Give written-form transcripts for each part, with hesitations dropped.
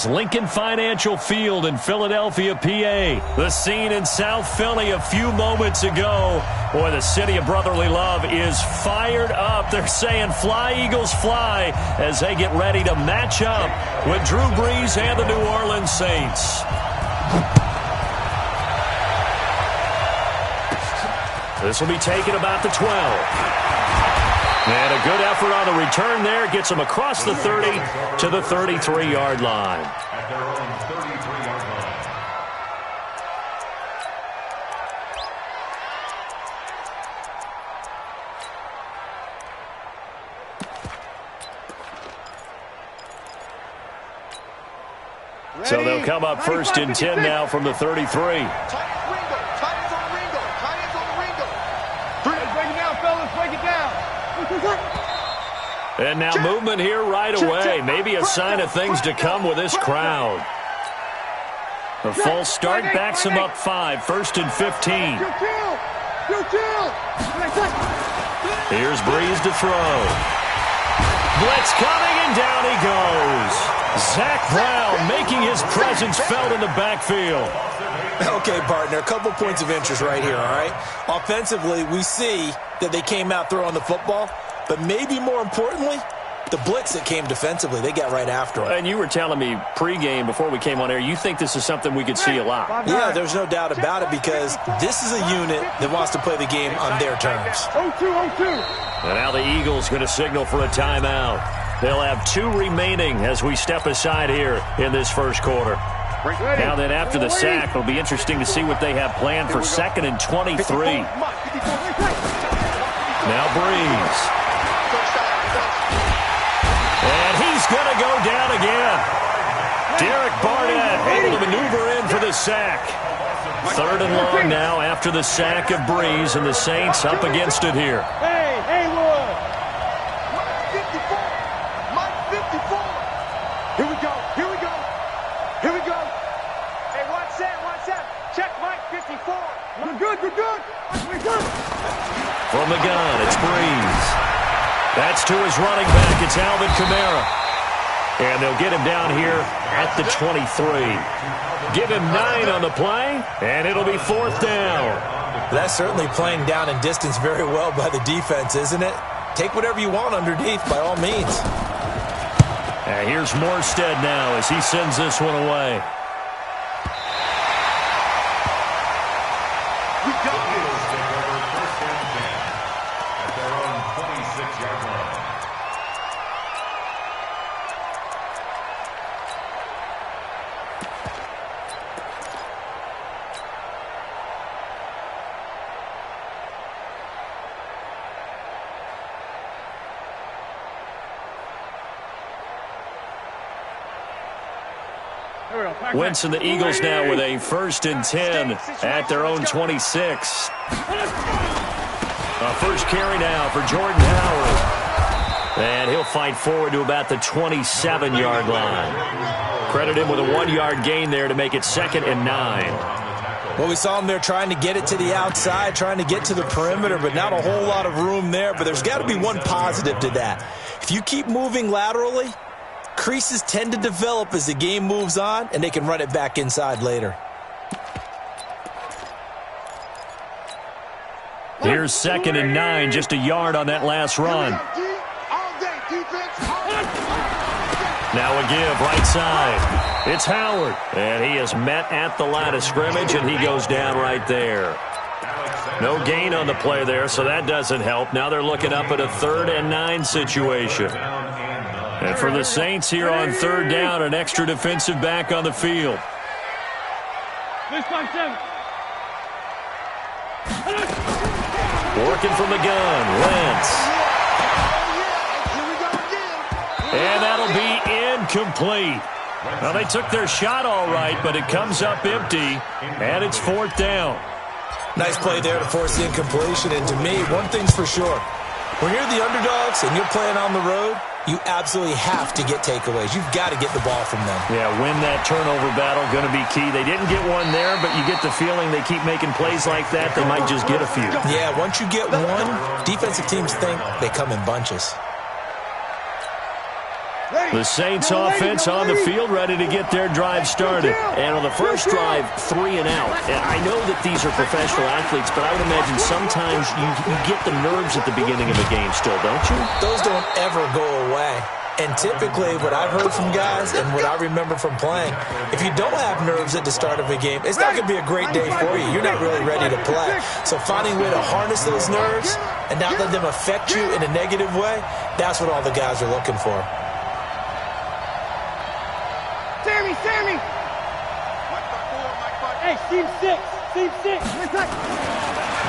is Lincoln Financial Field in Philadelphia, PA. The scene in South Philly a few moments ago. Boy, the city of brotherly love is fired up. They're saying fly, Eagles, fly, as they get ready to match up with Drew Brees and the New Orleans Saints. This will be taken about the 12. And a good effort on the return there. Gets them across the 30 to the 33-yard line. At their own 33-yard line. So they'll come up first and 10 now from the 33. And now movement here right away. Maybe a sign of things to come with this crowd. A false start backs him up 5, first and 15. Here's Brees to throw. Blitz coming, and down he goes. Zach Brown making his presence felt in the backfield. Okay, partner, a couple points of interest right here, all right? Offensively, we see that they came out throwing the football, but maybe more importantly, the blitz that came defensively, they got right after it. And you were telling me pregame before we came on air, you think this is something we could see a lot. Yeah, there's no doubt about it, because this is a unit that wants to play the game on their terms. 0-2. And now the Eagles going to signal for a timeout. They'll have 2 remaining as we step aside here in this first quarter. Now then, after the sack, it'll be interesting to see what they have planned for 2nd and 23. Now Brees. And he's going to go down again. Derek Barnett able to maneuver in for the sack. 3rd and long now after the sack of Brees, and the Saints up against it here. Hey, Lord. Mike 54. Mike 54. Here we go. Hey, watch that. Check Mike 54. We're good. From the gun, it's Brees. That's to his running back. It's Alvin Kamara. And they'll get him down here at the 23. Give him 9 on the play, and it'll be 4th down. That's certainly playing down in distance very well by the defense, isn't it? Take whatever you want underneath, by all means. And here's Morstead now as he sends this one away. Wentz and the Eagles now with a 1st and 10 at their own 26. First carry now for Jordan Howard. And he'll fight forward to about the 27-yard line. Credit him with a 1-yard gain there to make it 2nd and 9. Well, we saw him there trying to get it to the outside, trying to get to the perimeter, but not a whole lot of room there. But there's got to be one positive to that. If you keep moving laterally, creases tend to develop as the game moves on, and they can run it back inside later. Here's 2nd and 9, just a yard on that last run. Now a give, right side. It's Howard, and he is met at the line of scrimmage, and he goes down right there. No gain on the play there, so that doesn't help. Now they're looking up at a 3rd and 9 situation. And for the Saints here on 3rd down, an extra defensive back on the field. Working from the gun, Wentz. And that'll be incomplete. Well, they took their shot all right, but it comes up empty, and it's 4th down. Nice play there to force the incompletion, and to me, one thing's for sure. When you're the underdogs and you're playing on the road, you absolutely have to get takeaways. You've got to get the ball from them. Yeah, win that turnover battle, going to be key. They didn't get one there, but you get the feeling they keep making plays like that, they might just get a few. Yeah, once you get one, defensive teams think they come in bunches. The Saints offense on the field, ready to get their drive started. And on the first drive, 3 and out. And I know that these are professional athletes, but I would imagine sometimes you get the nerves at the beginning of a game still, don't you? Those don't ever go away. And typically, what I've heard from guys and what I remember from playing, if you don't have nerves at the start of a game, it's not going to be a great day for you. You're not really ready to play. So finding a way to harness those nerves and not let them affect you in a negative way, that's what all the guys are looking for. Sammy! Hey, seam 6.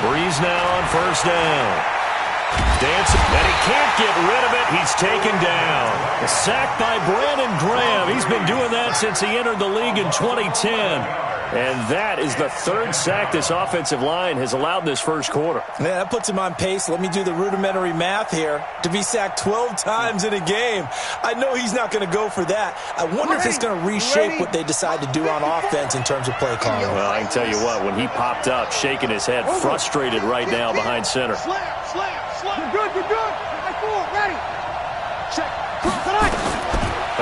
Breeze now on first down. Dancing, and he can't get rid of it. He's taken down. A sack by Brandon Graham. He's been doing that since he entered the league in 2010. And that is the 3rd sack this offensive line has allowed in this first quarter. Yeah, that puts him on pace. Let me do the rudimentary math here. To be sacked 12 times in a game, I know he's not going to go for that. I wonder if it's going to reshape what they decide to do on offense in terms of play calling. Well, I can tell you what, when he popped up, shaking his head, frustrated right now behind center. Slam. You're good. High 4, ready. Check.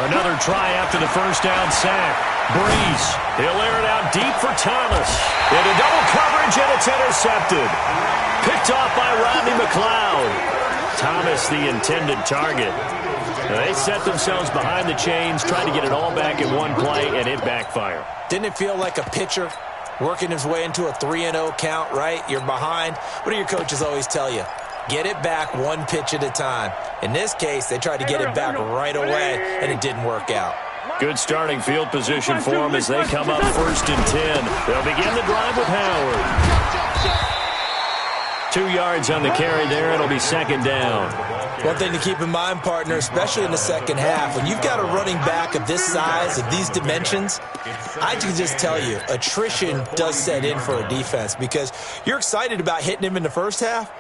Another try after the first down sack. Breeze. He'll air it out deep for Thomas. Into double coverage, and it's intercepted. Picked off by Rodney McLeod. Thomas, the intended target. They set themselves behind the chains, trying to get it all back in one play, and it backfired. Didn't it feel like a pitcher working his way into a 3-0 count, right? You're behind. What do your coaches always tell you? Get it back one pitch at a time. In this case, they tried to get it back right away, and it didn't work out. Good starting field position for them as they come up 1st and 10. They'll begin the drive with Howard. 2 yards on the carry there. It'll be 2nd down. One thing to keep in mind, partner, especially in the second half, when you've got a running back of this size, of these dimensions, I can just tell you, attrition does set in for a defense because you're excited about hitting him in the first half.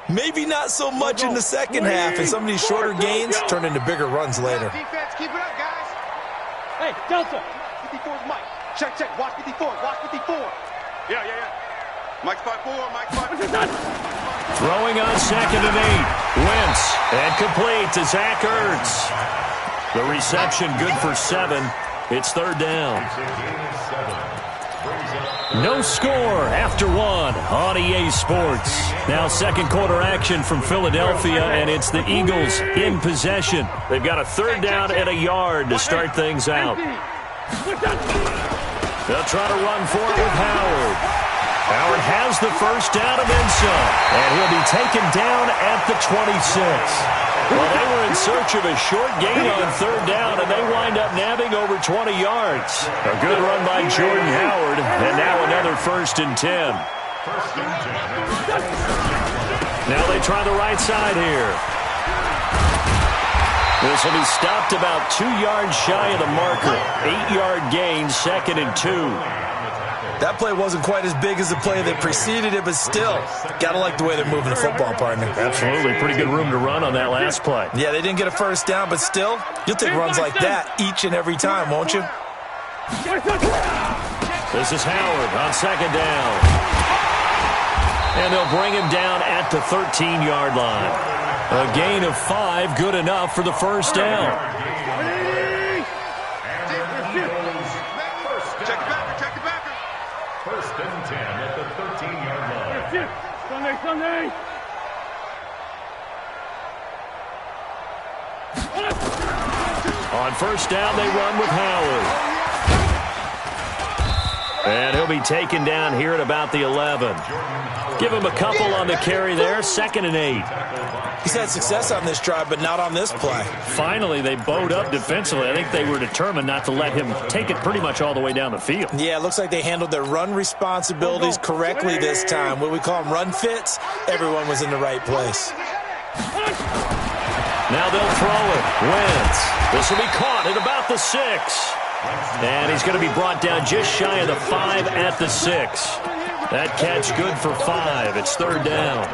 Maybe not so much in the second half, and some of these shorter gains turn into bigger runs later. Defense, keep it up, guys. Hey, Delta. 54's Mike. Check. Watch 54. Yeah. Mike's 5-4. Mike's 5-4. Throwing on 2nd and 8. Wentz, and complete to Zach Ertz. The reception good for 7. It's 3rd down. No score after 1 on EA Sports. Now 2nd quarter action from Philadelphia, and it's the Eagles in possession. They've got a 3rd down and a yard to start things out. They'll try to run for it with Howard. Howard has the first down and then some, and he'll be taken down at the 26. Well, they were in search of a short gain on 3rd down, and they wind up nabbing over 20 yards. A good run by Jordan Howard, and now another 1st and 10. Now they try the right side here. This will be stopped about 2 yards shy of the marker. 8-yard gain, 2nd and 2. That play wasn't quite as big as the play that preceded it, but still, got to like the way they're moving the football, partner. Absolutely. Pretty good room to run on that last play. Yeah, they didn't get a first down, but still, you'll take runs like that each and every time, won't you? This is Howard on 2nd down. And they'll bring him down at the 13-yard line. A gain of 5, good enough for the first down. Sunday. On first down, they run with Howard. And he'll be taken down here at about the 11. Give him a couple on the carry there, 2nd and 8. He's had success on this drive, but not on this play. Finally, they bowed up defensively. I think they were determined not to let him take it pretty much all the way down the field. Yeah, it looks like they handled their run responsibilities correctly this time. What we call them run fits, everyone was in the right place. Now they'll throw it. Wentz. This will be caught at about the 6. And he's going to be brought down just shy of the 5 at the 6. That catch good for 5. It's 3rd down.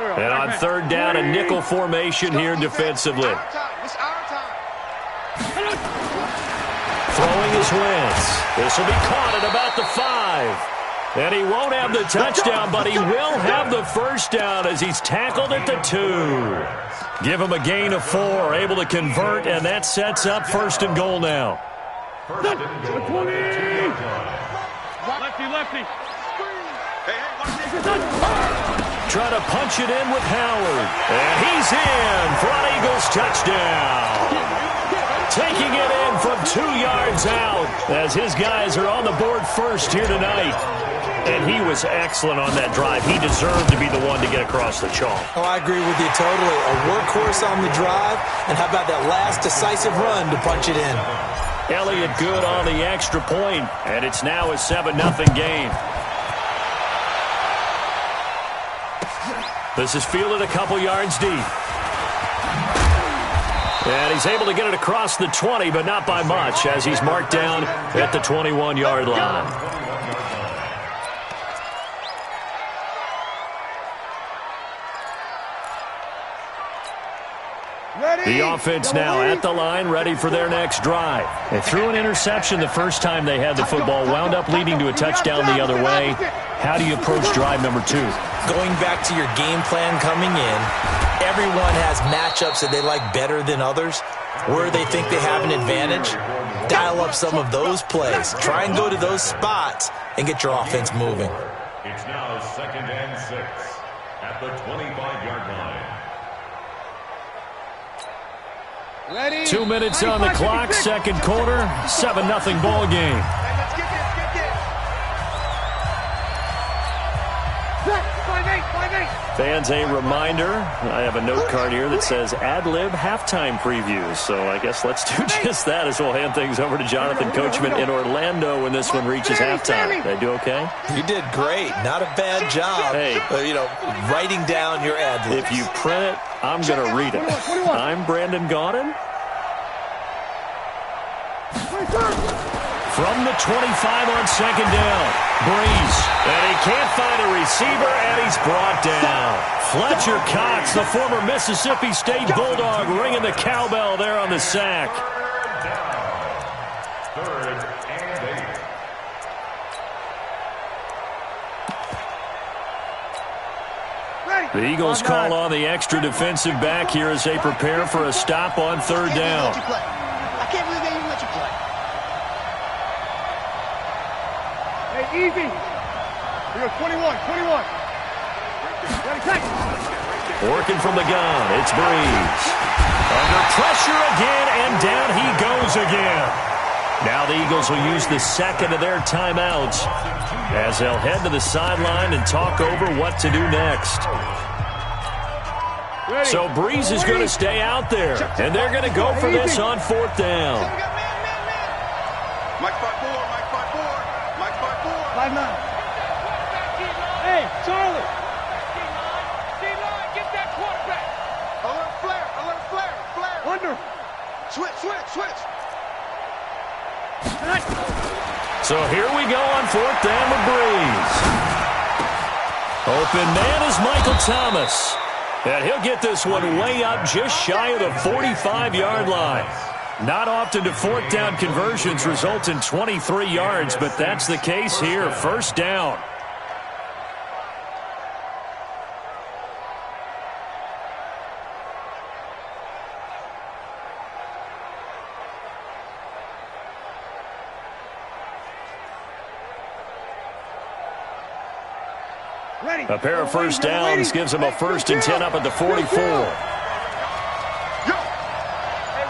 And on 3rd down, a nickel formation here defensively. Throwing his Wentz. This will be caught at about the 5. And he won't have the touchdown, but he will have the first down as he's tackled at the 2. Give him a gain of 4, able to convert, and that sets up 1st and goal now. Lefty. Try to punch it in with Howard. And he's in for an Eagles touchdown. Taking it in from 2 yards out as his guys are on the board first here tonight. And he was excellent on that drive. He deserved to be the one to get across the chalk. Oh, I agree with you totally. A workhorse on the drive, and how about that last decisive run to punch it in? Elliott good on the extra point, and it's now a 7-0 game. This is fielded a couple yards deep. And he's able to get it across the 20, but not by much, as he's marked down at the 21-yard line. The offense now at the line, ready for their next drive. They threw an interception the first time they had the football, wound up leading to a touchdown the other way. How do you approach drive number 2? Going back to your game plan coming in, everyone has matchups that they like better than others. Where they think they have an advantage, dial up some of those plays. Try and go to those spots and get your offense moving. It's now 2nd and 6 at the 25-yard line. 2 minutes on the clock, second quarter, 7-0 ball game. Let's get this, get this. 5-8. Fans, a reminder, I have a note card here that says ad-lib halftime previews. So I guess let's do just that as we'll hand things over to Jonathan Coachman in Orlando when this one reaches halftime. Did I do okay? You did great. Not a bad job. Hey. Writing down your ad-libs. If you print it, I'm going to read it. I'm Brandon Gaudin. From the 25 on second down, Breeze. And he can't find a receiver, and he's brought down. Fletcher Cox, the former Mississippi State Bulldog, ringing the cowbell there on the sack. Third and 8. The Eagles call on the extra defensive back here as they prepare for a stop on third down. I can't believe they even let you play. Hey, easy. We go 21. Ready, take. Working from the gun, it's Breeze. Under pressure again, and down he goes again. Now the Eagles will use the second of their timeouts as they'll head to the sideline and talk over what to do next. So Breeze is going to stay out there, and they're going to go for this on fourth down. Mike 5-4. 5-9. Hey, Charlie. D-line, get that quarterback. A little flare. Under. Switch. So here we go on fourth down with Breeze. Open man is Michael Thomas. And he'll get this one way up just shy of the 45-yard line. Not often do fourth down conversions result in 23 yards, but that's the case here. First down. A pair of first downs gives him a 1st and 10 up at the 44.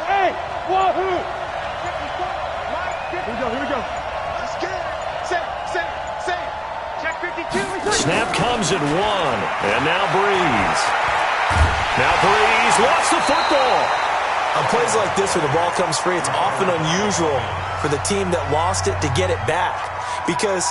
Hey, wahoo! Here we go. Let's get it. Set. Check 52. Snap comes at 1. And now Breeze. Lost the football. On plays like this where the ball comes free, it's often unusual for the team that lost it to get it back. Because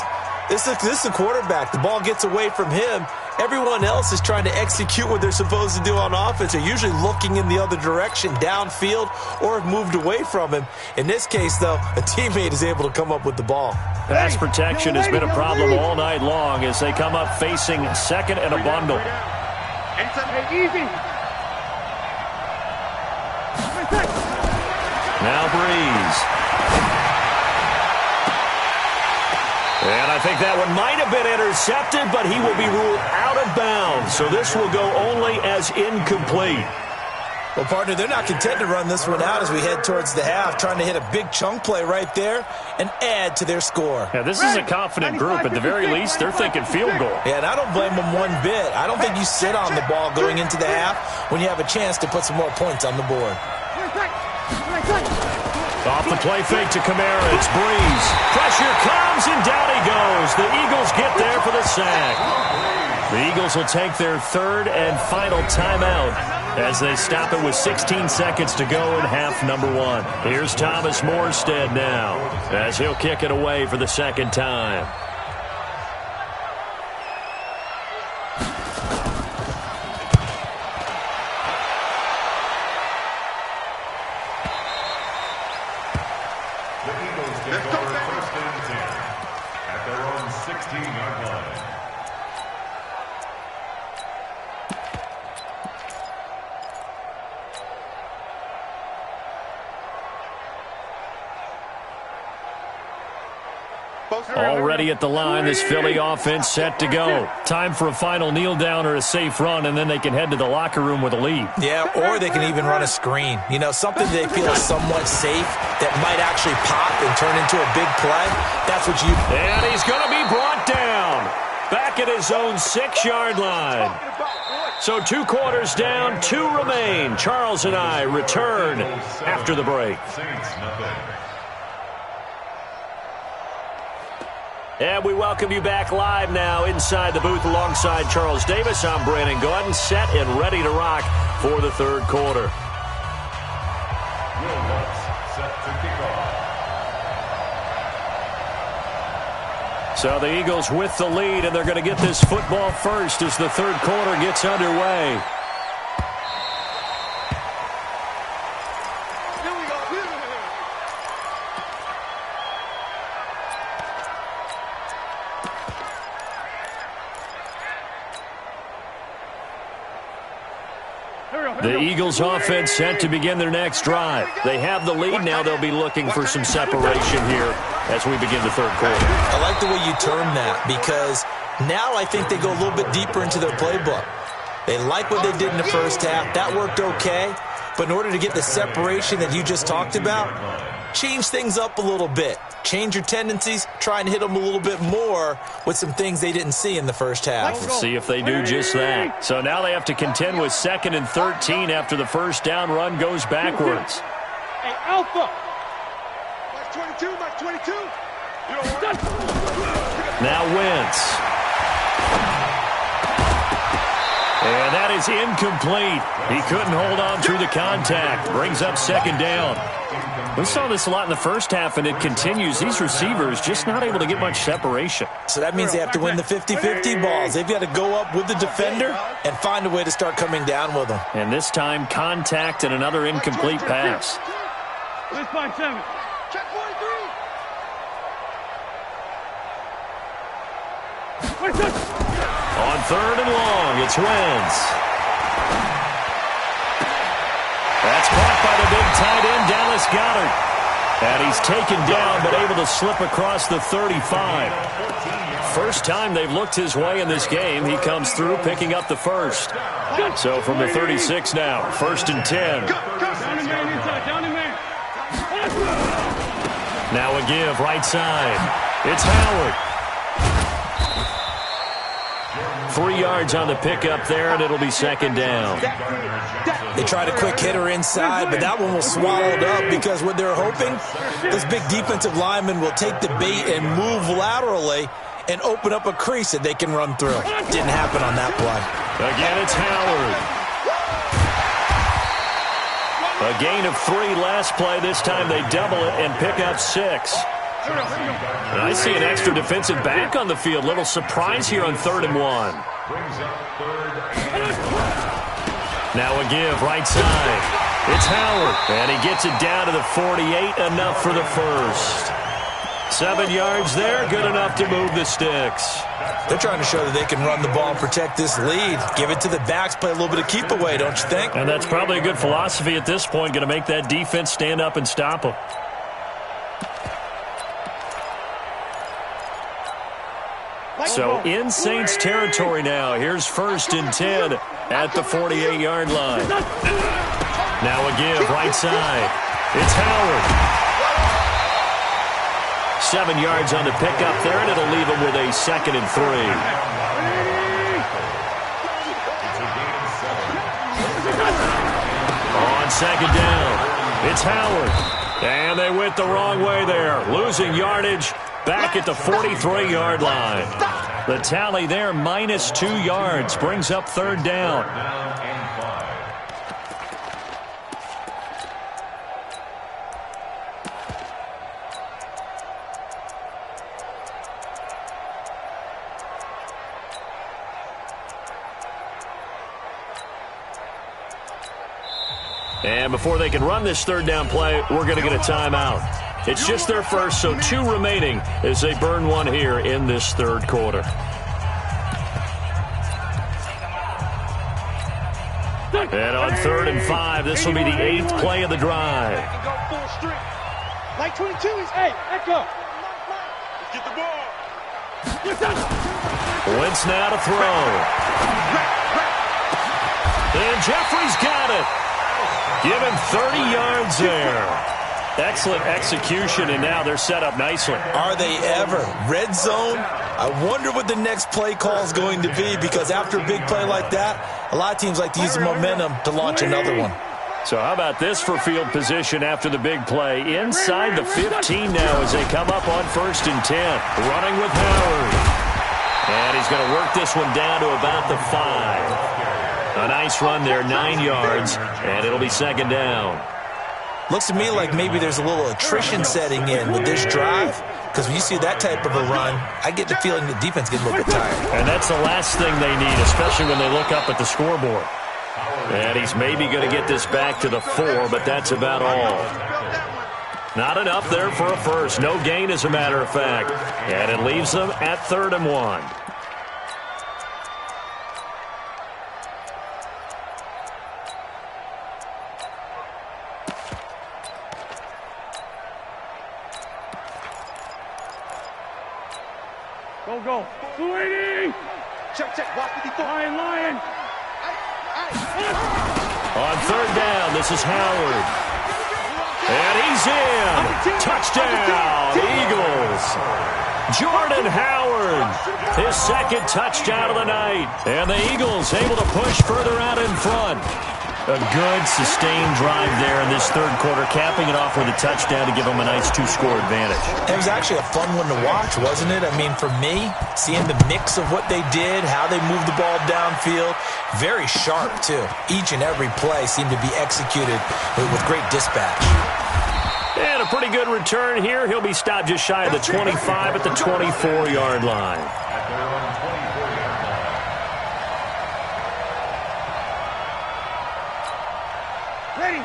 this is a quarterback. The ball gets away from him. Everyone else is trying to execute what they're supposed to do on offense. They're usually looking in the other direction, downfield, or have moved away from him. In this case, though, a teammate is able to come up with the ball. Pass protection has been a problem all night long as they come up facing second and a bundle. Hey, easy. Now Breeze. And I think that one might have been intercepted, but he will be ruled out of bounds. So this will go only as incomplete. Well, partner, they're not content to run this one out as we head towards the half, trying to hit a big chunk play right there and add to their score. Yeah, this is a confident group. At the very least, they're thinking field goal. Yeah, and I don't blame them one bit. I don't think you sit on the ball going into the half when you have a chance to put some more points on the board. Off the play fake to Kamara. It's Breeze. Pressure comes, and down he goes. The Eagles get there for the sack. The Eagles will take their third and final timeout as they stop it with 16 seconds to go in half number one. Here's Thomas Morstead now as he'll kick it away for the second time. The Eagles take over first and 10 at their own 16-yard line. Already at the line, this Philly offense set to go. Time for a final kneel down or a safe run, and then they can head to the locker room with a lead. Yeah, or they can even run a screen. You know, something they feel is somewhat safe that might actually pop and turn into a big play. That's what you... And he's going to be brought down back at his own 6-yard line. So 2 quarters down, 2 remain. Charles and I return after the break. Saints nothing. And we welcome you back live now inside the booth alongside Charles Davis. I'm Brandon Gordon, set and ready to rock for the third quarter. Will Lutz set to kick off. So the Eagles with the lead, and they're going to get this football first as the third quarter gets underway. The Eagles offense set to begin their next drive. They have the lead. Now they'll be looking for some separation here as we begin the third quarter. I like the way you term that because now I think they go a little bit deeper into their playbook. They like what they did in the first half. That worked okay. But in order to get the separation that you just talked about, change things up a little bit. Change your tendencies, try and hit them a little bit more with some things they didn't see in the first half. We'll see if they do just that. So now they have to contend with 2nd and 13 after the first down run goes backwards. Hey, Alpha! Mike 22, Mike 22. Now Wentz. And that is incomplete. He couldn't hold on through the contact. Brings up 2nd down. We saw this a lot in the first half, and it continues. These receivers just not able to get much separation. So that means they have to win the 50-50 balls. They've got to go up with the defender and find a way to start coming down with them. And this time, contact and another incomplete pass. Let's find 7. Check 43. On 3rd and long, it's Wentz. That's caught by the big tight end, Dallas Goedert. And he's taken down, but able to slip across the 35. First time they've looked his way in this game. He comes through, picking up the first. So from the 36 now, 1st and 10. Down and man inside, down and man. Now a give, right side. It's Howard. 3 yards on the pickup there, and it'll be 2nd down. They tried a quick hitter inside, but that one was swallowed up because what they're hoping, this big defensive lineman will take the bait and move laterally and open up a crease that they can run through. Didn't happen on that play. Again, it's Howard. A gain of 3 last play. This time they double it and pick up 6. And I see an extra defensive back on the field. Little surprise here on 3rd and 1. Now a give, right side. It's Howard. And he gets it down to the 48. Enough for the first. 7 yards there. Good enough to move the sticks. They're trying to show that they can run the ball and protect this lead. Give it to the backs, play a little bit of keep away, don't you think? And that's probably a good philosophy at this point. Going to make that defense stand up and stop them. So in Saints territory now. Here's 1st and 10 at the 48-yard line. Now a give right side. It's Howard. 7 yards on the pickup there, and it'll leave him with a 2nd and 3. On 2nd down, it's Howard. And they went the wrong way there, losing yardage back at the 43-yard line. The tally there, -2 yards, brings up 3rd down. And before they can run this 3rd down play, we're going to get a timeout. It's just their first, so 2 remaining as they burn 1 here in this 3rd quarter. And on 3rd and 5, this will be the 8th play of the drive. Like 22 is 8. Echo. Get the ball. Wentz now to throw. And Jeffrey's got it. Give him 30 yards there. Excellent execution, and now they're set up nicely. Are they ever? Red zone? I wonder what the next play call is going to be, because after a big play like that, a lot of teams like to use the momentum to launch another one. So how about this for field position after the big play? Inside the 15 now as they come up on 1st and 10. Running with Howard. And he's going to work this one down to about the 5. A nice run there, 9 yards, and it'll be 2nd down. Looks to me like maybe there's a little attrition setting in with this drive, because when you see that type of a run, I get the feeling the defense gets a little bit tired. And that's the last thing they need, especially when they look up at the scoreboard. And he's maybe going to get this back to the 4, but that's about all. Not enough there for a first. No gain, as a matter of fact. And it leaves them at 3rd and 1. Go. 280. Check. Watch 54. Lion. On 3rd down, this is Howard. And he's in. Touchdown, Eagles. Jordan Howard, his 2nd touchdown of the night. And the Eagles able to push further out in front. A good, sustained drive there in this 3rd quarter, capping it off with a touchdown to give them a nice 2-score advantage. It was actually a fun one to watch, wasn't it? I mean, for me, seeing the mix of what they did, how they moved the ball downfield, very sharp, too. Each and every play seemed to be executed with great dispatch. And a pretty good return here. He'll be stopped just shy of the 25 at the 24-yard line.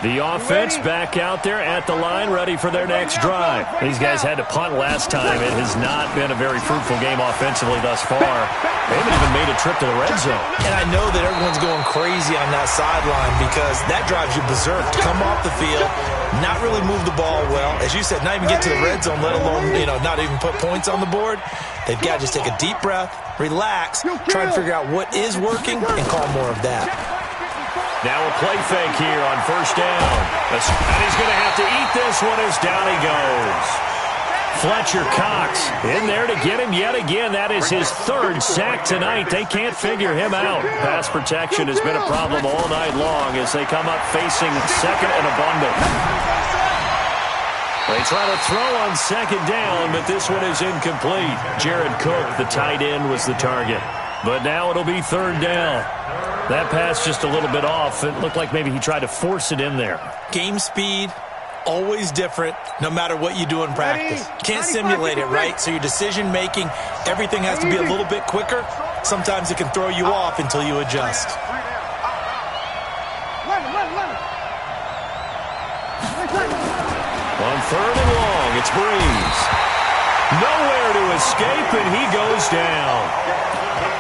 The offense back out there at the line, ready for their next drive. These guys had to punt last time. It has not been a very fruitful game offensively thus far. They haven't even made a trip to the red zone. And I know that everyone's going crazy on that sideline because that drives you berserk. Come off the field, not really move the ball well. As you said, not even get to the red zone, let alone, not even put points on the board. They've got to just take a deep breath, relax, try and figure out what is working, and call more of that. Now a play fake here on 1st down. And he's going to have to eat this one as down he goes. Fletcher Cox in there to get him yet again. That is his 3rd sack tonight. They can't figure him out. Pass protection has been a problem all night long as they come up facing 2nd and abundant. They try to throw on 2nd down, but this one is incomplete. Jared Cook, the tight end, was the target. But now it'll be 3rd down. That pass just a little bit off. It looked like maybe he tried to force it in there. Game speed, always different, no matter what you do in practice. Can't simulate it, right? So your decision-making, everything has to be a little bit quicker. Sometimes it can throw you off until you adjust. On 3rd and long, it's Breeze. Nowhere to escape, and he goes down.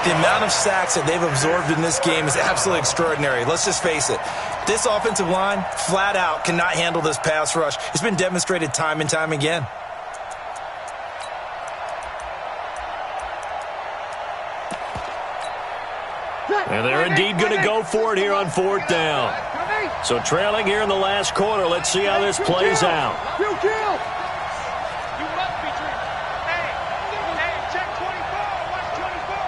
The amount of sacks that they've absorbed in this game is absolutely extraordinary. Let's just face it. This offensive line, flat out, cannot handle this pass rush. It's been demonstrated time and time again. And they're indeed going to go for it here on 4th down. So trailing here in the last quarter. Let's see how this plays out. Kill! You must be dreaming. Hey, check 24. Watch 24.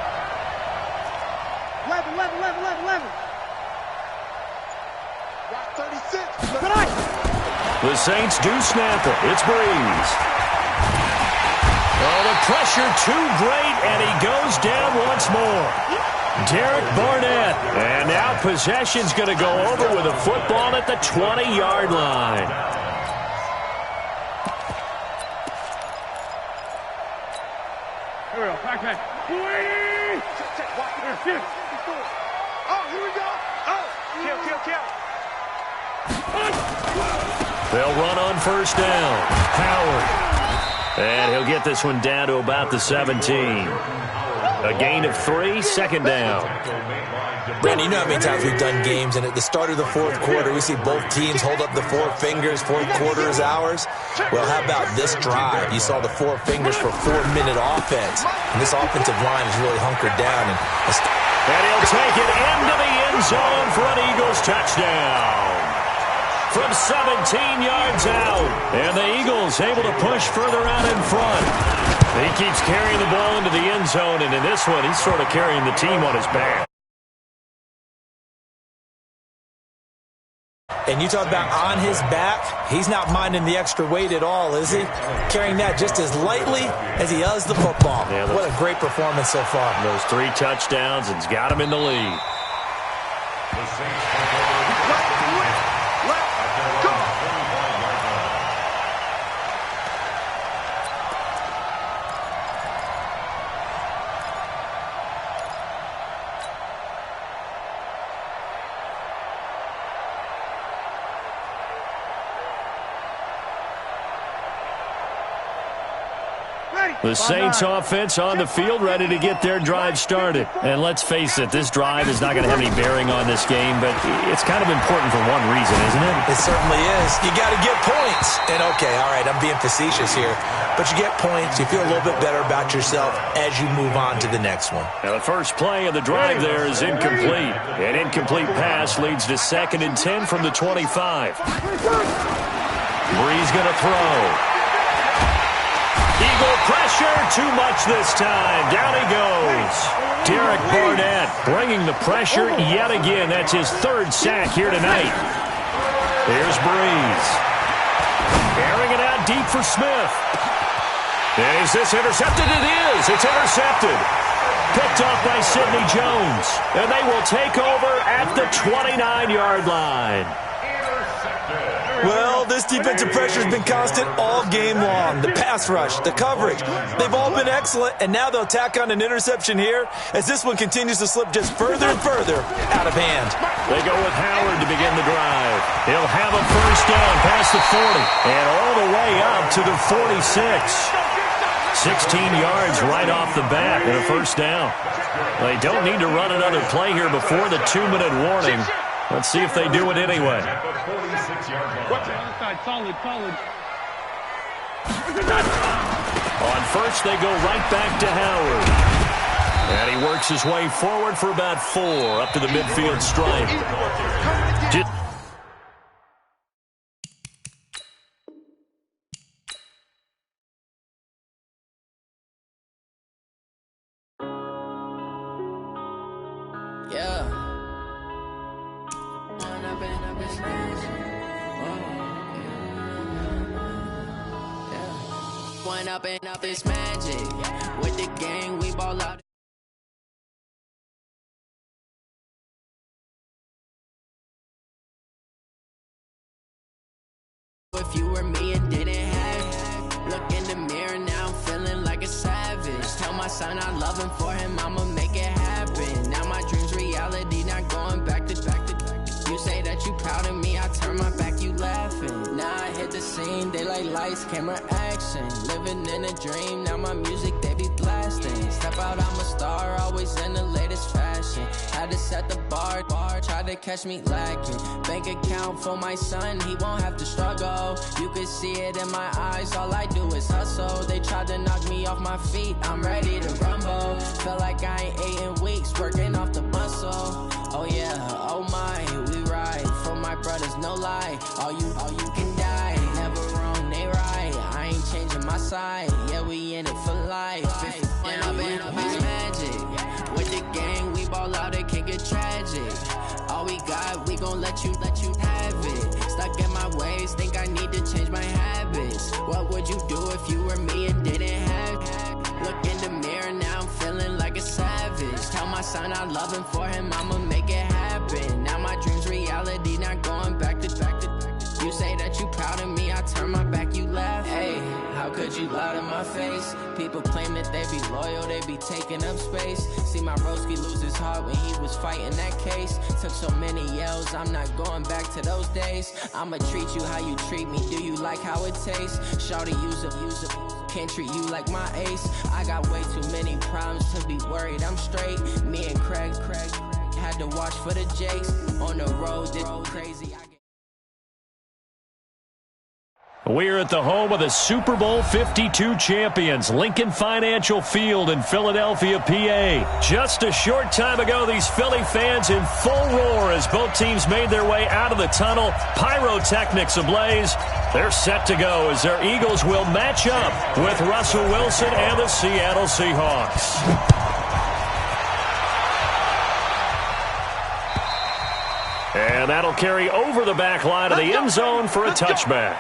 11. Watch 36. Tonight. The Saints do snap it. It's Breeze. Oh, the pressure too great, and he goes down once more. Derek Barnett. And now possession's going to go over with a football at the 20-yard line. Here we go. Back. Check. Watch the 54. Oh, here we go. Oh, kill. They'll run on 1st down. Howard. And he'll get this one down to about the 17. A gain of 3, 2nd down. Brandon, you know how many times we've done games, and at the start of the 4th quarter, we see both teams hold up the 4 fingers, 4th quarter is ours. Well, how about this drive? You saw the 4 fingers for 4-minute offense, and this offensive line is really hunkered down. And he'll take it into the end zone for an Eagles touchdown. From 17 yards out, and the Eagles able to push further out in front. He keeps carrying the ball into the end zone, and in this one, he's sort of carrying the team on his back. And you talk about on his back, he's not minding the extra weight at all, is he? Carrying that just as lightly as he does the football. Yeah, what a great performance so far. Those 3 touchdowns and's got him in the lead. The Saints offense on the field, ready to get their drive started. And let's face it, this drive is not going to have any bearing on this game, but it's kind of important for one reason, isn't it? It certainly is. You got to get points. And okay, all right, I'm being facetious here, but you get points, you feel a little bit better about yourself as you move on to the next one. Now the first play of the drive there is incomplete. An incomplete pass leads to 2nd and 10 from the 25. Breeze going to throw. Eagle pressure, too much this time. Down he goes. Derek Barnett bringing the pressure yet again. That's his 3rd sack here tonight. Here's Breeze. Airing it out deep for Smith. And is this intercepted? It is. It's intercepted. Picked off by Sidney Jones. And they will take over at the 29-yard line. Well, this defensive pressure has been constant all game long. The pass rush, the coverage, they've all been excellent, and now they'll tack on an interception here as this one continues to slip just further and further out of hand. They go with Howard to begin the drive. He'll have a 1st down past the 40 and all the way up to the 46. 16 yards right off the bat and a 1st down. They don't need to run another play here before the 2-minute warning. Let's see if they do it anyway. Solid. On 1st, they go right back to Howard. And he works his way forward for about 4 up to the midfield stripe. Up this magic with the gang, we ball out. If you were me and didn't have, look in the mirror now, I'm feeling like a savage. Tell my son I love him, for him I'ma make it happen. Now my dreams reality, not going back to back. You say that you proud of me, I turn my back, you laughing. Now I hit the scene, they like lights, camera, action. Living in a dream, now my music, they be blasting. Step out, I'm a star, always in the latest fashion. Had to set the bar, try to catch me lacking. Bank account for my son, he won't have to struggle. You can see it in my eyes, all I do is hustle. They tried to knock me off my feet, I'm ready to rumble. Felt like I ain't ate in weeks, working off the muscle. soul. Oh yeah, oh my, we ride for my brothers, no lie. All you can die, never wrong, they right. I ain't changing my side, yeah, we in it for life. And I've been magic with the gang, we ball out, it can get tragic. All we got, we gon' let you have it. Stuck in my ways, think I need to change my habits. What would you do if you were me and didn't have it? Look in the mirror, now I'm feeling like a savage. Tell my son I love him, for him I'ma make it happen. Now my dream's reality, not going back to. You say that you proud of me, I turn my back, you laugh. Hey, how could you lie to my face? People claim that they be loyal, they be taking up space. See my broski lose his heart when he was fighting that case. Took so many yells, I'm not going back to those days. I'ma treat you how you treat me, do you like how it tastes? Shawty, use up, can't treat you like my ace. I got way too many problems to be worried, I'm straight. Me and Craig had to watch for the Jakes. On the road, this crazy. We're at the home of the Super Bowl 52 champions, Lincoln Financial Field in Philadelphia, PA. Just a short time ago, these Philly fans in full roar as both teams made their way out of the tunnel. Pyrotechnics ablaze. They're set to go as their Eagles will match up with Russell Wilson and the Seattle Seahawks. And that'll carry over the back line of the end zone for a touchback.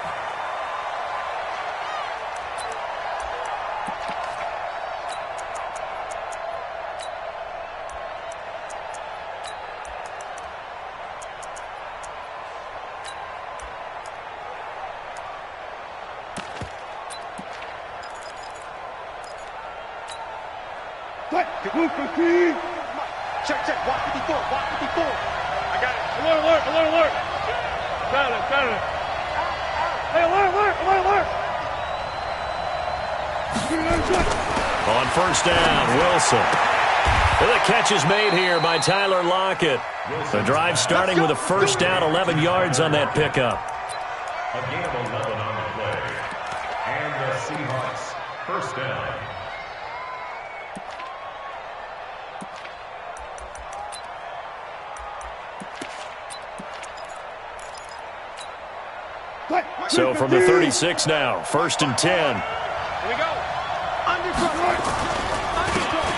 Check, watch 54, watch 54. I got it. Alert. Got it. Hey, alert. On first down, Wilson. And the catch is made here by Tyler Lockett. The drive starting with a first down, 11 yards on that pickup. A gain of 11 on the play. And the Seahawks, first down. So from the 36 now, first and 10. Here we go.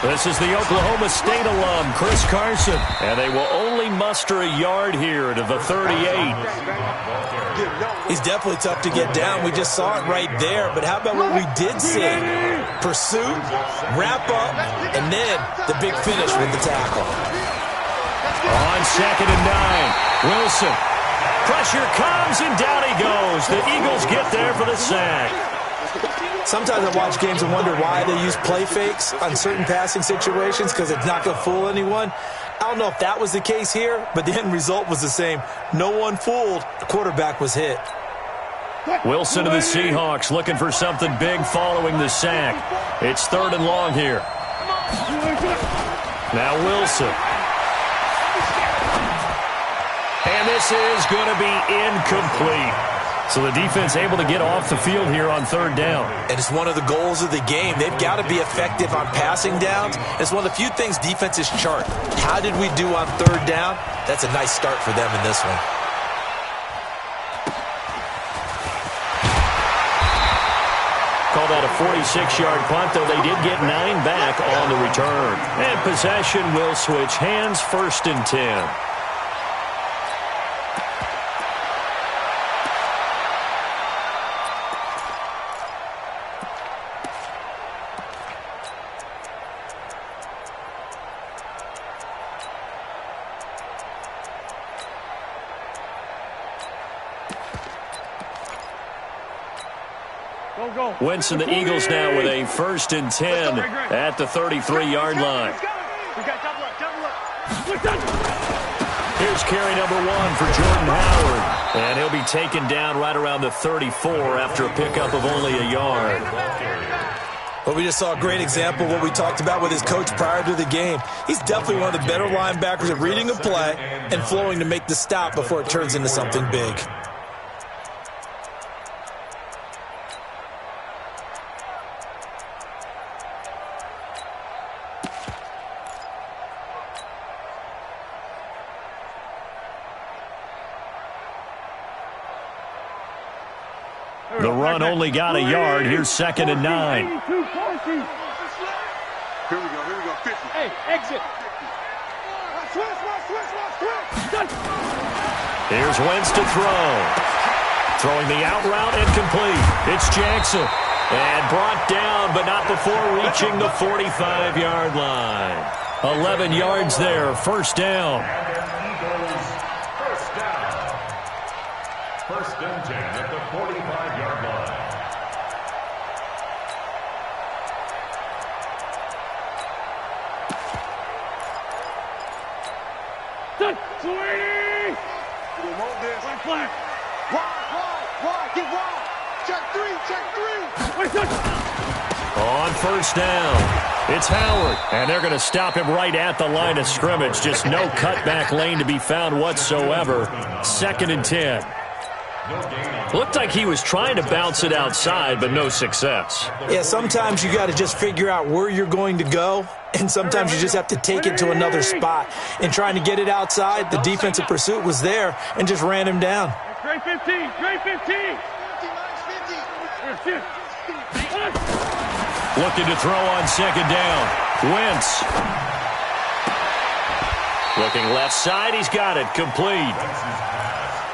This is the Oklahoma State alum, Chris Carson. And they will only muster a yard here to the 38. He's definitely tough to get down. We just saw it right there. But how about what we did see? Pursuit, wrap up, and then the big finish with the tackle. On second and 9, Wilson. Pressure comes, and down he goes. The Eagles get there for the sack. Sometimes I watch games and wonder why they use play fakes on certain passing situations, because it's not going to fool anyone. I don't know if that was the case here, but the end result was the same. No one fooled. The quarterback was hit. Wilson and the Seahawks looking for something big following the sack. It's third and long here. Now Wilson. And this is going to be incomplete. So the defense able to get off the field here on third down. And it's one of the goals of the game. They've got to be effective on passing downs. It's one of the few things defenses chart. How did we do on third down? That's a nice start for them in this one. Called out a 46-yard punt, though they did get 9 back on the return. And possession will switch hands, first and 10. Winston, the Eagles now with a first and 10 at the 33-yard line. Here's carry number 1 for Jordan Howard. And he'll be taken down right around the 34 after a pickup of only a yard. Well, we just saw a great example of what we talked about with his coach prior to the game. He's definitely one of the better linebackers at reading a play and flowing to make the stop before it turns into something big. The run only got a yard. Here's 2nd and 9. Here we go, 50. Hey, exit. Switch. Here's Wentz to throw. Throwing the out route and complete. It's Jackson. And brought down, but not before reaching the 45-yard line. 11 yards there, 1st down. First down. 1st and 10 at the 45-yard line. Flag. Wide, get wide. Check 3. On 1st down, it's Howard. And they're going to stop him right at the line of scrimmage. Just no cutback lane to be found whatsoever. 2nd and 10. Looked like he was trying to bounce it outside, but no success. Yeah, sometimes you got to just figure out where you're going to go, and sometimes you just have to take it to another spot. In trying to get it outside, the defensive pursuit was there and just ran him down. Grade 15. Grade 15. Looking to throw on 2nd down. Wentz. Looking left side, he's got it. Complete.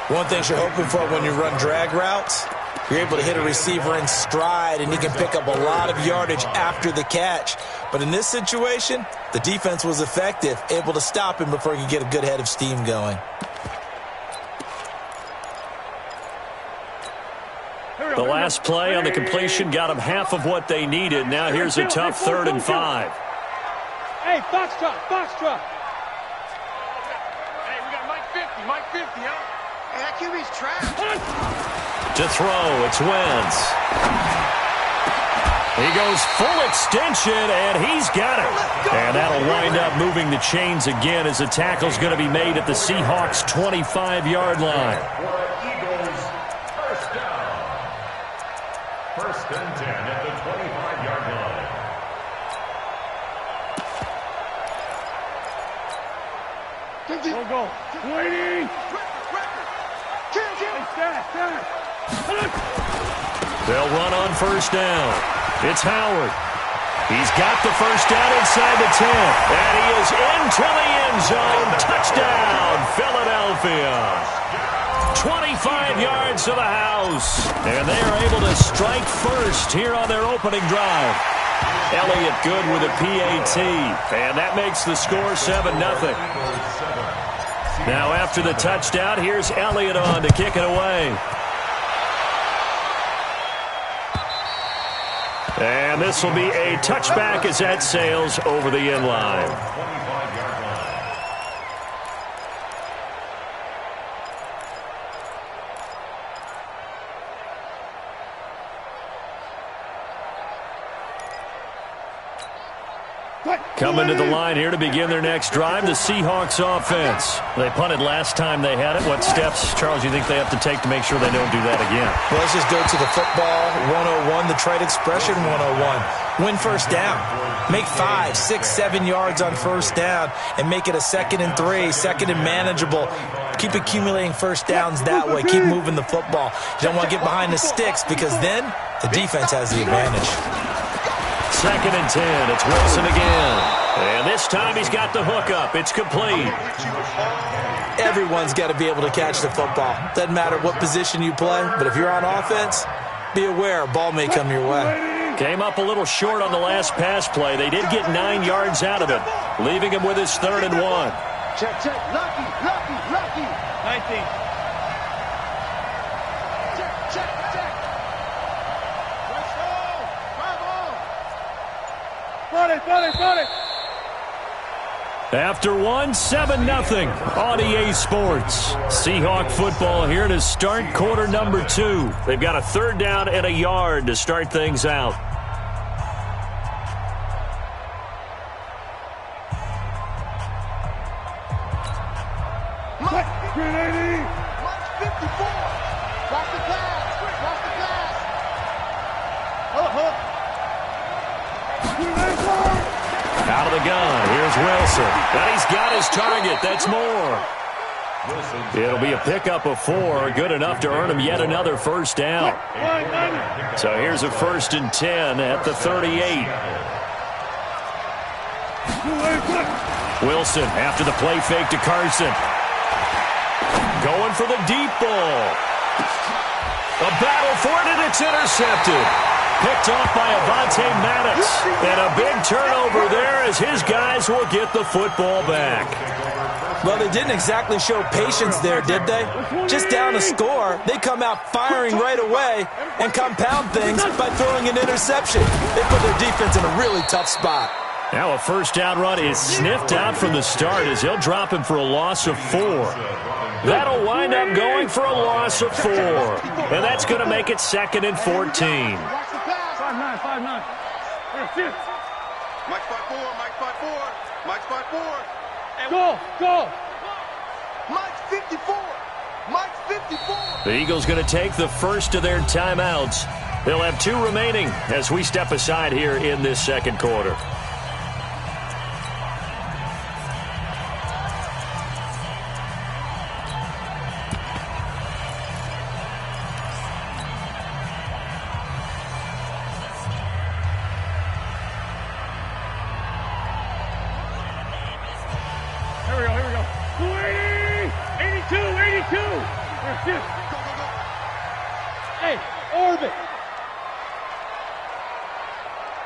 One thing you're hoping for when you run drag routes, you're able to hit a receiver in stride, and he can pick up a lot of yardage after the catch. But in this situation, the defense was effective, able to stop him before he could get a good head of steam going. The last play on the completion got them half of what they needed. Now here's a tough 3rd and 5. Hey, Foxtrot. Hey, we got Mike 50, huh? Hey, that QB's trash. To throw, it's Wentz. He goes full extension, and he's got it. And that'll wind up moving the chains again as the tackle's going to be made at the Seahawks' 25-yard line. Eagles, 1st down. 1st and 10 at the 25-yard line. Go. Waiting. They'll run on 1st down. It's Howard. He's got the 1st down inside the 10. And he is into the end zone. Touchdown, Philadelphia. 25 yards to the house. And they are able to strike first here on their opening drive. Elliott good with a PAT. And that makes the score 7-0. Now after the touchdown, here's Elliott on to kick it away. And this will be a touchback as that sails over the end line. 25-yard line. Coming to the line here to begin their next drive, the Seahawks offense. They punted last time they had it. What steps, Charles, you think they have to take to make sure they don't do that again? Well, let's just go to the football 101, the trade expression 101. Win 1st down. Make 5, 6, 7 yards on 1st down and make it a 2nd and 3, 2nd and manageable. Keep accumulating 1st downs that way. Keep moving the football. You don't want to get behind the sticks because then the defense has the advantage. 2nd and 10. It's Wilson again. And this time he's got the hook up. It's complete. Everyone's got to be able to catch the football. Doesn't matter what position you play, but if you're on offense, be aware a ball may come your way. Came up a little short on the last pass play. They did get 9 yards out of it, leaving him with his 3rd and 1. Check. Lucky. 19. Check. Let's go. Got it. After 1, 7-0 on EA Sports. Seahawk football here to start quarter number 2. They've got a 3rd down and a yard to start things out. Mike 54. Watch the pass. Out of the gun, here's Wilson. And he's got his target. That's Moore. It'll be a pickup of 4, good enough to earn him yet another first down. So here's a 1st and 10 at the 38. Wilson after the play fake to Carson. Going for the deep ball. A battle for it, and it's intercepted. Picked off by Avonte Maddox. And a big turnover there as his guys will get the football back. Well, they didn't exactly show patience there, did they? Just down a score, they come out firing right away and compound things by throwing an interception. They put their defense in a really tough spot. Now a first down run is sniffed out from the start as he'll drop him for a loss of 4. That'll wind up going for a loss of 4. And that's going to make it 2nd and 14. 5-9, 5-9. Mike 5-4, Mike 5-4, Mike 5-4. Go! Mike 54, Mike 54. The Eagles going to take the first of their timeouts. They'll have 2 remaining as we step aside here in this second quarter. Here we go. 280! 82! Hey, orbit!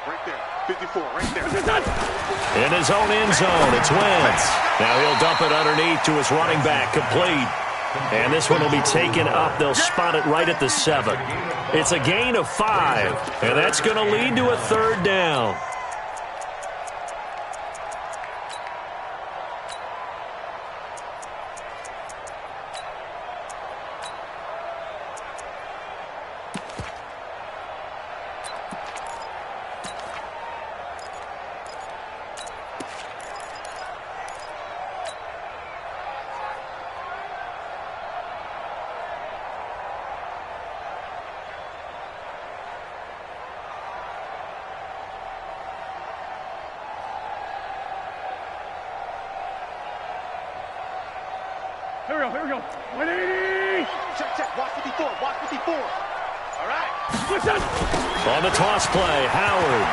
Right there, 54, right there. In his own end zone, it's Wentz. Now he'll dump it underneath to his running back, complete. And this one will be taken up. They'll spot it right at the 7. It's a gain of 5, and that's going to lead to a 3rd down. Here we go. 180! Check, watch 54, watch 54. All right. On the toss play, Howard.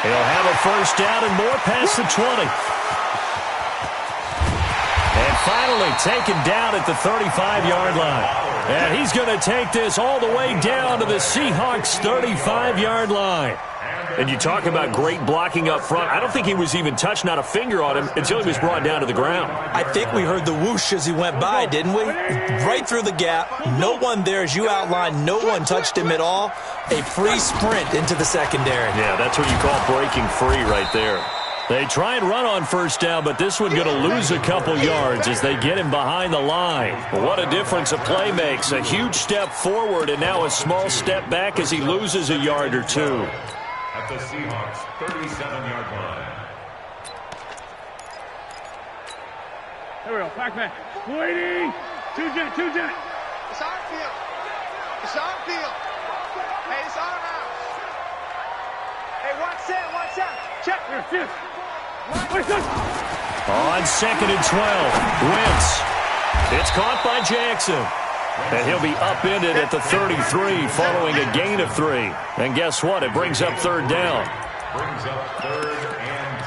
He'll have a first down and more past the 20. And finally taken down at the 35-yard line. And he's going to take this all the way down to the Seahawks' 35-yard line. And you talk about great blocking up front. I don't think he was even touched, not a finger on him, until he was brought down to the ground. I think we heard the whoosh as he went by, didn't we? Right through the gap. No one there, as you outlined. No one touched him at all. A free sprint into the secondary. Yeah, that's what you call breaking free right there. They try and run on first down, but this one going to lose a couple yards as they get him behind the line. What a difference a play makes. A huge step forward and now a small step back as he loses a yard or 2. At the Seahawks' 37-yard line. Here we go. Back. 280! Two jet. It's our field. It's our field. Hey, it's our house. Hey, watch that. Check. Here. On 2nd and 12, Wentz. It's caught by Jackson. And he'll be upended at the 33 following a gain of 3. And guess what? It brings up 3rd down. Brings up 3rd and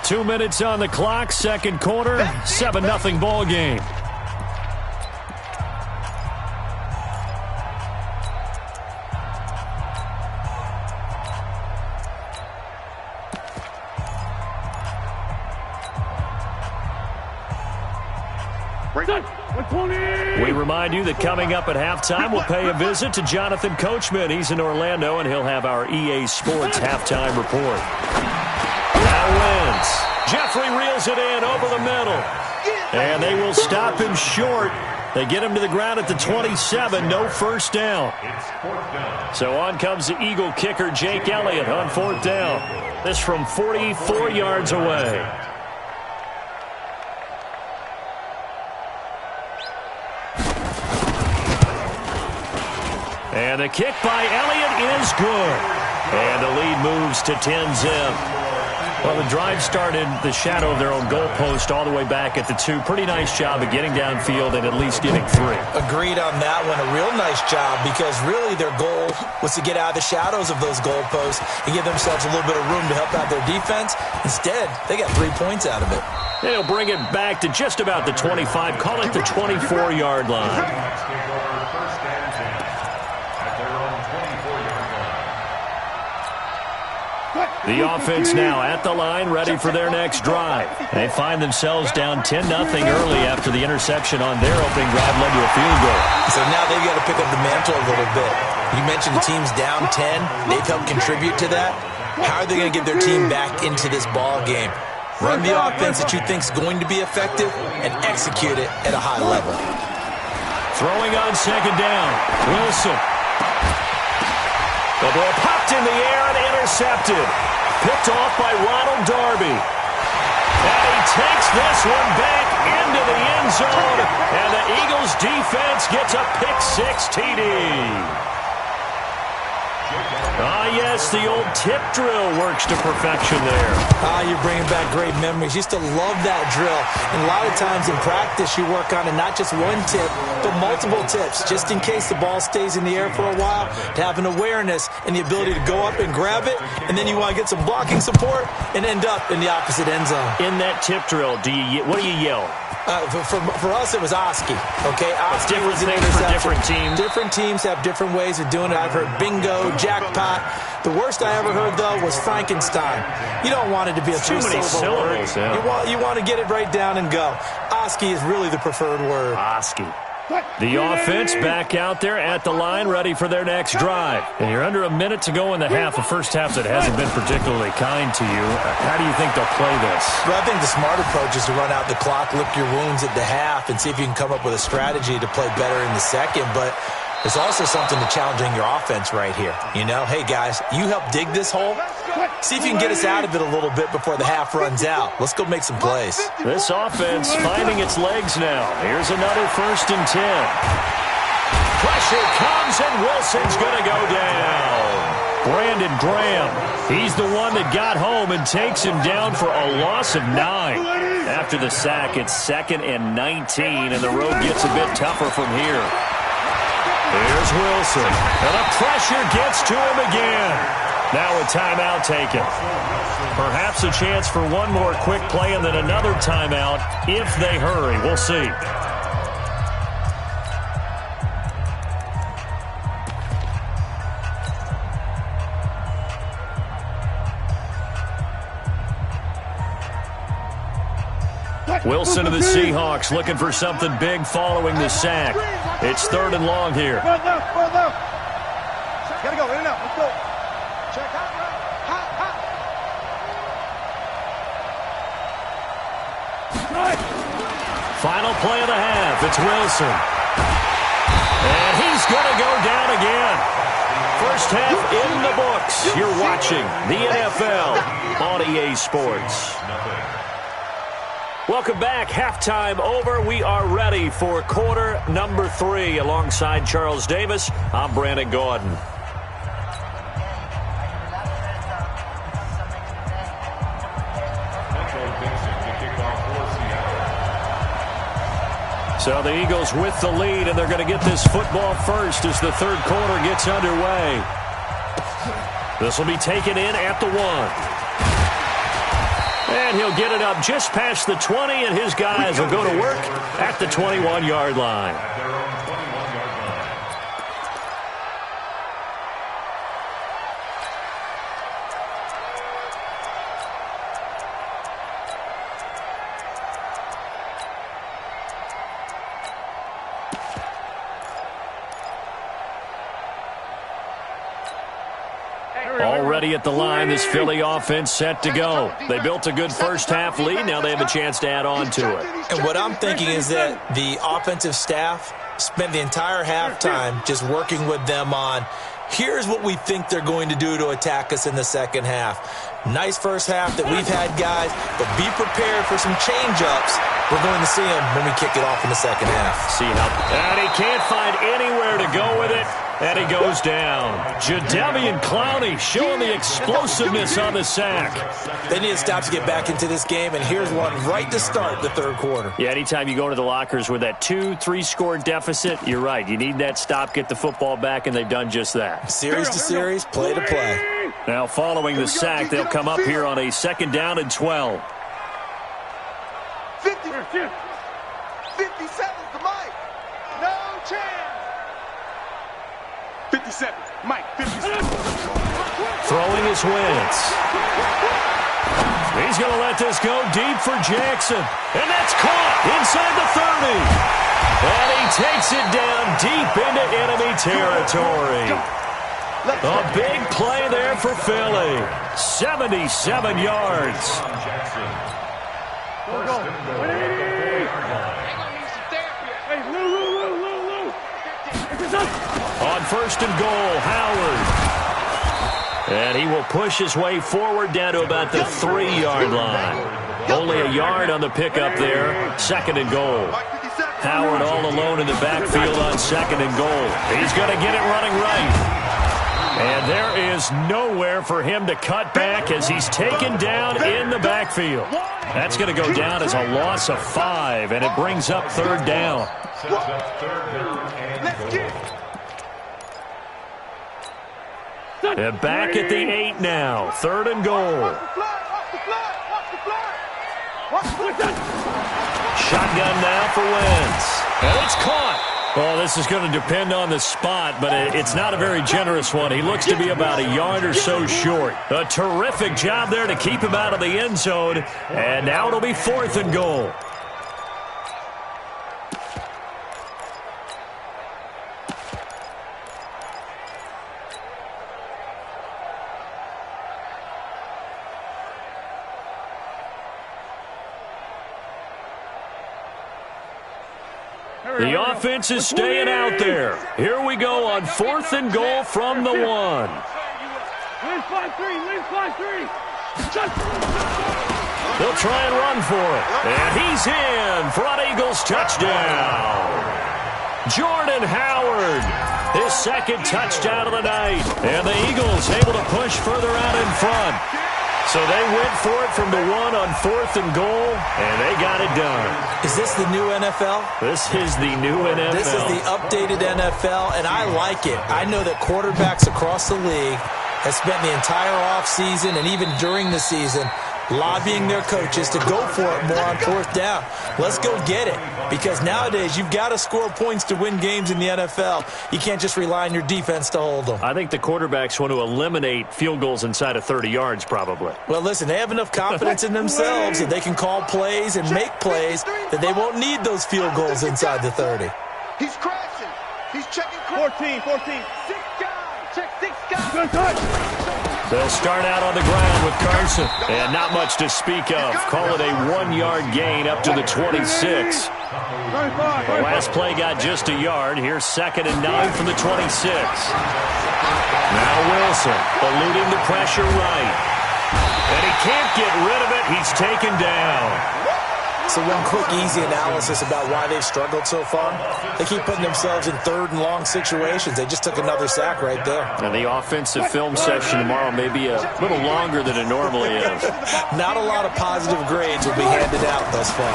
10. 2 minutes on the clock, second quarter, 7-0 ball game. We remind you that coming up at halftime, we'll pay a visit to Jonathan Coachman. He's in Orlando, and he'll have our EA Sports halftime report. Now Wentz. Jeffrey reels it in over the middle. And they will stop him short. They get him to the ground at the 27. No first down. So on comes the Eagle kicker, Jake Elliott, on 4th down. This from 44 yards away. And the kick by Elliott is good. And the lead moves to 10-zip. Well, the drive started the shadow of their own goalpost all the way back at the 2. Pretty nice job of getting downfield and at least getting 3. Agreed on that one. A real nice job because really their goal was to get out of the shadows of those goalposts and give themselves a little bit of room to help out their defense. Instead, they got 3 points out of it. They'll bring it back to just about the 25. Call it the 24-yard line. The offense now at the line, ready for their next drive. They find themselves down 10-0 early after the interception on their opening drive led to a field goal. So now they've got to pick up the mantle a little bit. You mentioned the team's down 10. They've helped contribute to that. How are they going to get their team back into this ball game? Run the offense that you think is going to be effective and execute it at a high level. Throwing on second down, Wilson. The ball popped in the air and intercepted. Picked off by Ronald Darby. And he takes this one back into the end zone. And the Eagles defense gets a pick-6 TD. Ah, yes, the old tip drill works to perfection there. You're bringing back great memories. Used to love that drill. And a lot of times in practice, you work on it not just one tip, but multiple tips, just in case the ball stays in the air for a while, to have an awareness and the ability to go up and grab it, and then you want to get some blocking support and end up in the opposite end zone. In that tip drill, what do you yell? For us, it was Oski. Okay, Oski different was an things for different teams. Different teams have different ways of doing it. I've heard bingo, jackpot. The worst I ever heard, though, was Frankenstein. You don't want it to be a too many syllables. Yeah. You want to get it right down and go. Oski is really the preferred word. Oski. The offense back out there at the line, ready for their next drive. And you're under a minute to go in the half, a first half that hasn't been particularly kind to you. How do you think they'll play this? Well, I think the smart approach is to run out the clock, lick your wounds at the half, and see if you can come up with a strategy to play better in the second. But there's also something to challenging your offense right here. You know, hey, guys, you help dig this hole. See if you can get us out of it a little bit before the half runs out. Let's go make some plays. This offense finding its legs now. Here's another 1st and 10. Pressure comes, and Wilson's going to go down. Brandon Graham, he's the one that got home and takes him down for a loss of 9. After the sack, it's 2nd and 19, and the road gets a bit tougher from here. Here's Wilson, and the pressure gets to him again. Now a timeout taken. Perhaps a chance for one more quick play and then another timeout if they hurry. We'll see. Wilson of the Seahawks looking for something big following the sack. It's 3rd and long here. Gotta go, in and out, let's go. Check out, Final play of the half. It's Wilson. And he's going to go down again. First half in the books. You're watching the NFL on EA Sports. Welcome back. Halftime over. We are ready for quarter number 3. Alongside Charles Davis, I'm Brandon Gordon. So the Eagles with the lead, and they're going to get this football first as the 3rd quarter gets underway. This will be taken in at the 1. And he'll get it up just past the 20, and his guys will go to work at the 21-yard line. Already at the line, this Philly offense set to go. They built a good first half lead. Now they have a chance to add on to it. And what I'm thinking is that the offensive staff spent the entire halftime just working with them on, here's what we think they're going to do to attack us in the second half. Nice first half that we've had, guys, but be prepared for some change-ups. We're going to see them when we kick it off in the second half. See how, and he can't find anywhere to go with it. And he goes down. Jadeveon Clowney showing the explosiveness on the sack. They need to stop to get back into this game, and here's one right to start the third quarter. Yeah, anytime you go to the lockers with that 2-3 score deficit, you're right. You need that stop, get the football back, and they've done just that. Series to series, play to play. Now following the sack, they'll come up here on a 2nd down and 12. 50. 57 to Mike. No chance. 57. Mike, 57. Throwing his Wentz. He's going to let this go deep for Jackson. And that's caught inside the 30. And he takes it down deep into enemy territory. A big play there for Philly. 77 yards. On 1st and goal, Howard. And he will push his way forward down to about the 3-yard line. Only a yard on the pickup there. 2nd and goal. Howard all alone in the backfield on 2nd and goal. He's going to get it running right. And there is nowhere for him to cut back as he's taken down in the backfield. That's going to go down as a loss of 5, and it brings up 3rd down. And back at the 8 now. 3rd and goal. Shotgun now for Wentz. And it's caught. Well, this is going to depend on the spot, but it's not a very generous one. He looks to be about a yard or so short. A terrific job there to keep him out of the end zone. And now it'll be 4th and goal. The offense is staying out there. Here we go on 4th and goal from the 1. Win 5-3, win 5-3. They'll try and run for it. And he's in. Front Eagles touchdown. Jordan Howard, his 2nd touchdown of the night. And the Eagles able to push further out in front. So they went for it from the 1 on 4th and goal, and they got it done. Is this the new NFL? This is the new NFL. This is the updated NFL, and I like it. I know that quarterbacks across the league have spent the entire offseason and even during the season lobbying their coaches to go for it more on 4th down. Let's go get it. Because nowadays, you've got to score points to win games in the NFL. You can't just rely on your defense to hold them. I think the quarterbacks want to eliminate field goals inside of 30 yards, probably. Well, listen, they have enough confidence in themselves that they can call plays and make plays that they won't need those field goals inside the 30. He's crashing. He's checking. 14. 6 guys. Check 6 guys. Good touch. They'll start out on the ground with Carson. And not much to speak of. Call it a 1-yard gain up to the 26. The last play got just a yard. Here's 2nd and 9 from the 26. Now Wilson eluding the pressure right. And he can't get rid of it. He's taken down. So one quick, easy analysis about why they've struggled so far. They keep putting themselves in 3rd and long situations. They just took another sack right there. And the offensive film session tomorrow may be a little longer than it normally is. Not a lot of positive grades will be handed out thus far.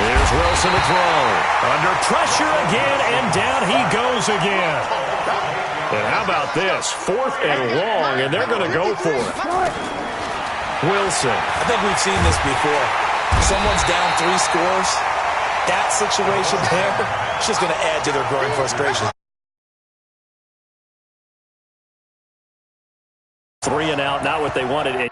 Here's Wilson to throw. Under pressure again, and down he goes again. And how about this? 4th and long, and they're going to go for it. Wilson. I think we've seen this before. Someone's down 3 scores. That situation there, it's just going to add to their growing frustration. 3 and out, not what they wanted.